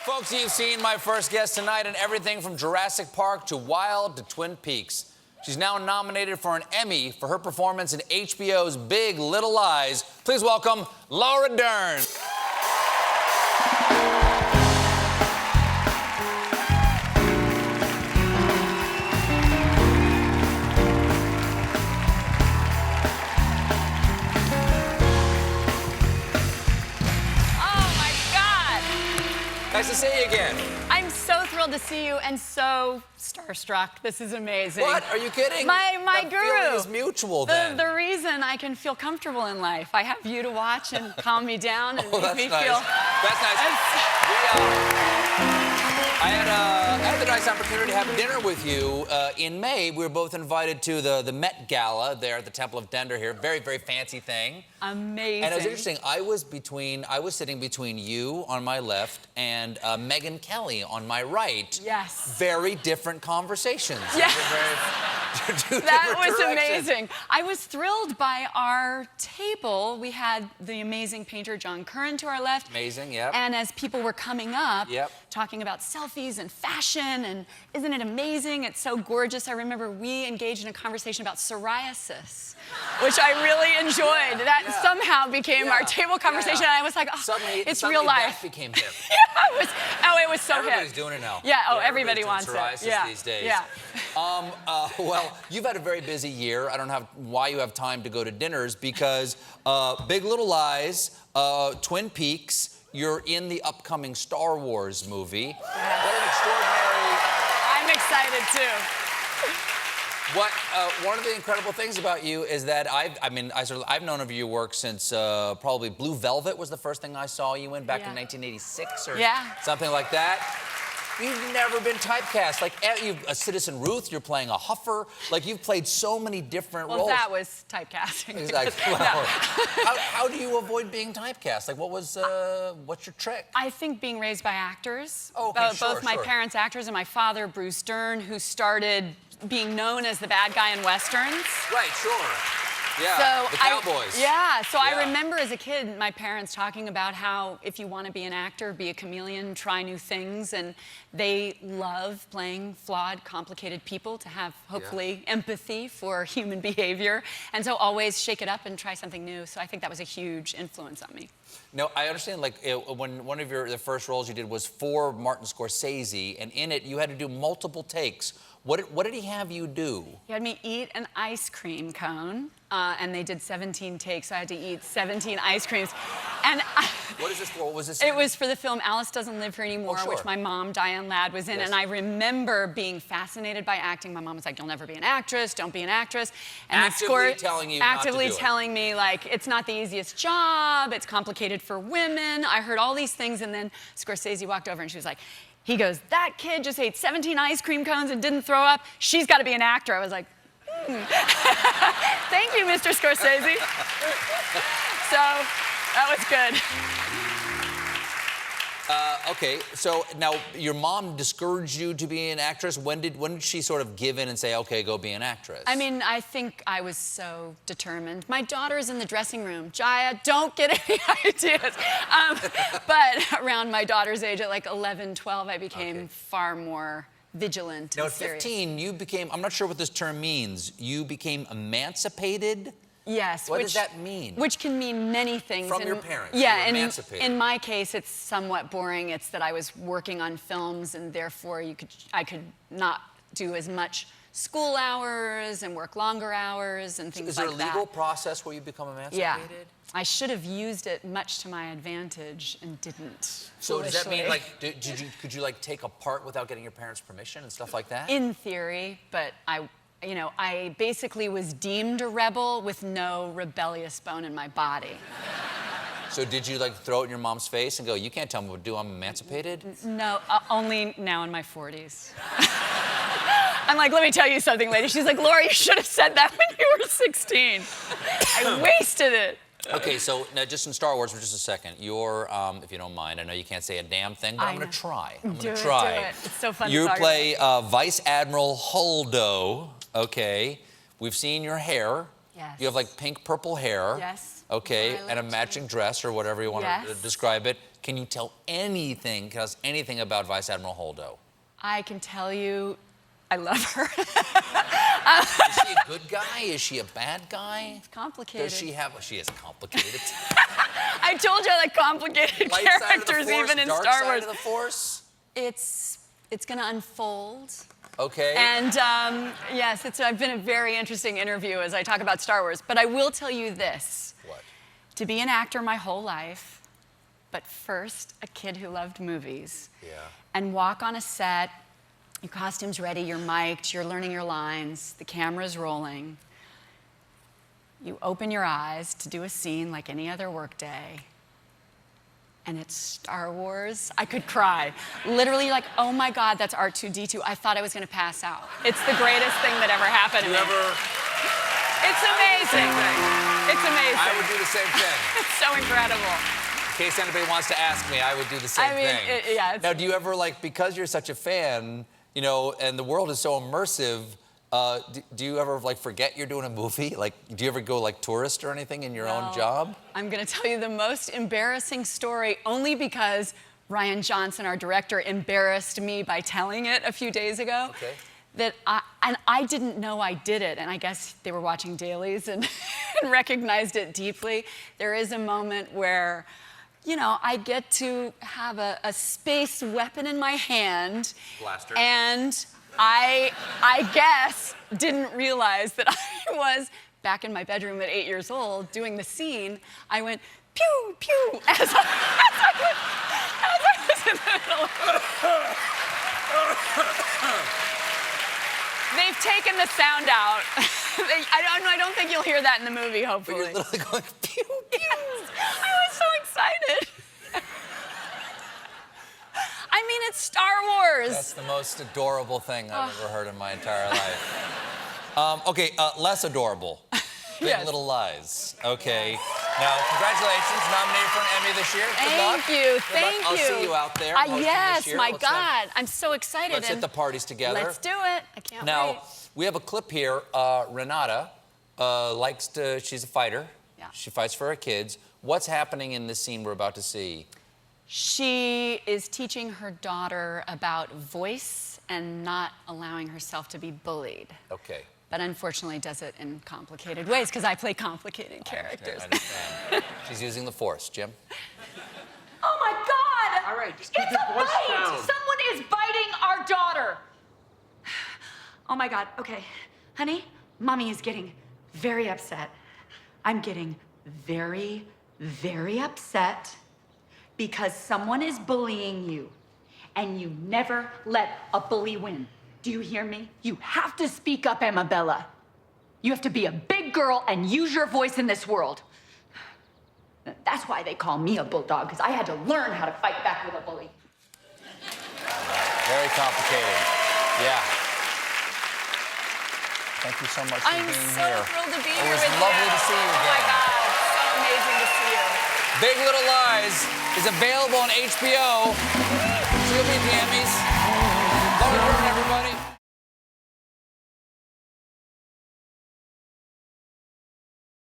Folks, you've seen my first guest tonight in everything from Jurassic Park to Wild to Twin Peaks. She's now nominated for an Emmy for her performance in HBO's Big Little Lies. Please welcome Laura Dern. Nice to see you again. I'm so thrilled to see you and so starstruck. This is amazing. What? Are you kidding? My the guru. feeling is mutual then. The reason I can feel comfortable in life. I have you to watch and calm me down and make me nice. feel... That's nice. I had the nice opportunity to have dinner with you in May. We were both invited to the Met Gala there at the Temple of Dender here. Very, very fancy thing. Amazing. And it was interesting. I was sitting between you on my left and Megyn Kelly on my right. Yes. Very different conversations. Yes. That was amazing. I was thrilled by our table. We had the amazing painter John Curran to our left. Amazing, yep. And as people were coming up, yep, talking about selfies and fashion and isn't it amazing? It's so gorgeous. I remember we engaged in a conversation about psoriasis, which I really enjoyed. That somehow became our table conversation. And I was like, oh, suddenly real life. That became hip. It was so Everybody's hip. doing it now. Yeah, everybody wants psoriasis it. these days. Yeah. Well, you've had a very busy year. I don't know why you have time to go to dinners because Big Little Lies, Twin Peaks, you're in the upcoming Star Wars movie. What an extraordinary... I'm excited too. One of the incredible things about you is that I've known of your work since probably Blue Velvet was the first thing I saw you in back in 1986 or something like that. You've never been typecast. Like, you've a Citizen Ruth, you're playing a huffer. Like, you've played so many different roles. Well, that was typecasting. Exactly. Well, how do you avoid being typecast? Like, what's your trick? I think being raised by actors. Oh, okay, both my parents actors and my father, Bruce Dern, who started being known as the bad guy in Westerns. Right, sure. Yeah, so the Cowboys. I remember as a kid my parents talking about how if you want to be an actor, be a chameleon, try new things, and they love playing flawed, complicated people to have, hopefully, empathy for human behavior, and so always shake it up and try something new. So I think that was a huge influence on me. No, I understand, like, when one of the first roles you did was for Martin Scorsese, and in it you had to do multiple takes. What did he have you do? He had me eat an ice cream cone, and they did 17 takes. So I had to eat 17 ice creams. And what is this for? What was this? It was for the film Alice Doesn't Live Here Anymore, which my mom, Diane Ladd, was in. And I remember being fascinated by acting. My mom was like, "You'll never be an actress. Don't be an actress." And actively telling you not to do it. telling me, like, it's not the easiest job. It's complicated for women. I heard all these things, and then Scorsese walked over, and she was like, he goes, "That kid just ate 17 ice cream cones and didn't throw up. She's got to be an actor." I was like, Thank you, Mr. Scorsese. So that was good. Okay, so now your mom discouraged you to be an actress. When did she sort of give in and say, okay, go be an actress? I mean, I think I was so determined. My daughter's in the dressing room. Jaya, don't get any ideas. But around my daughter's age, at like 11, 12, I became far more vigilant now, and at serious. 15, you became, I'm not sure what this term means, you became emancipated? Yes. What does that mean? Which can mean many things. From your parents? Yeah, you were emancipated. In my case, it's somewhat boring. It's that I was working on films, and therefore I could not do as much school hours and work longer hours and things like that. Is there a legal process where you become emancipated? Yeah. I should have used it much to my advantage and didn't. So does that mean, like, could you like take a part without getting your parents' permission and stuff like that? In theory, but I basically was deemed a rebel with no rebellious bone in my body. So did you like throw it in your mom's face and go, "You can't tell me what to do, I'm emancipated"? No, only now in my 40s. I'm like, "Let me tell you something, lady." She's like, "Laura, you should have said that when you were 16. I wasted it. Okay, so now just in Star Wars for just a second. You're, if you don't mind, I know you can't say a damn thing, but I'm going to try. I'm going to try. Do it. It's so fun You to talk play about. Vice Admiral Holdo. Okay. We've seen your hair. Yes. You have like pink purple hair. Yes. Okay, and a matching dress or whatever you want to describe it. Can you tell us anything about Vice Admiral Holdo? I can tell you, I love her. Is she a good guy? Is she a bad guy? It's complicated. She is complicated. I told you I like complicated Light characters, side of the force, even in dark Star side Wars. Of the Force? It's gonna unfold. Okay. And yes, it's been a very interesting interview as I talk about Star Wars. But I will tell you this. What? To be an actor my whole life, but first a kid who loved movies. Yeah. And walk on a set, your costume's ready, you're mic'd, you're learning your lines, the camera's rolling. You open your eyes to do a scene like any other workday, and it's Star Wars. I could cry. Literally like, oh my God, that's R2-D2. I thought I was gonna pass out. It's the greatest thing that ever happened to me. It's amazing. It's amazing. I would do the same thing. It's so incredible. In case anybody wants to ask me, I would do the same thing. Yeah. Now, do you ever, like, because you're such a fan, you know, and the world is so immersive, do you ever, like, forget you're doing a movie? Like, do you ever go, like, tourist or anything in your own job? I'm gonna tell you the most embarrassing story, only because Rian Johnson, our director, embarrassed me by telling it a few days ago. Okay. That I didn't know I did it, and I guess they were watching dailies and, and recognized it deeply. There is a moment where, you know, I get to have a space weapon in my hand. Blaster. And I guess didn't realize that I was back in my bedroom at 8 years old doing the scene. I went pew pew as I was in the middle. They've taken the sound out. I don't think you'll hear that in the movie, hopefully. But you're literally going pew pew. Yes. I was so excited. I mean, it's Star Wars. That's the most adorable thing I've ever heard in my entire life. Okay, less adorable. Big Yes. Little Lies. Okay. Now, congratulations. Nominated for an Emmy this year. Good luck. Thank you. Good Thank luck. you. I'll see you out there. hosting Yes, this year. my God. I'm so excited. Let's hit the parties together. Let's do it. I can't wait. Now, we have a clip here. Renata she's a fighter. Yeah. She fights for her kids. What's happening in this scene we're about to see? She is teaching her daughter about voice and not allowing herself to be bullied. Okay. But unfortunately does it in complicated ways because I play complicated characters. I understand. She's using the Force. Jim? Oh my God! All right, just keep your voice down. Someone is biting our daughter. Oh my God, okay. Honey, Mommy is getting very upset. I'm getting very, very upset because someone is bullying you and you never let a bully win. Do you hear me? You have to speak up, Amabella. You have to be a big girl and use your voice in this world. That's why they call me a bulldog, because I had to learn how to fight back with a bully. Very complicated. Yeah. Thank you so much for being here. I'm so thrilled to be here with you. It was lovely to see you Oh again. my God, so amazing to see you. Big Little Lies is available on HBO. She'll be at the Emmys. Laura Dern, everybody.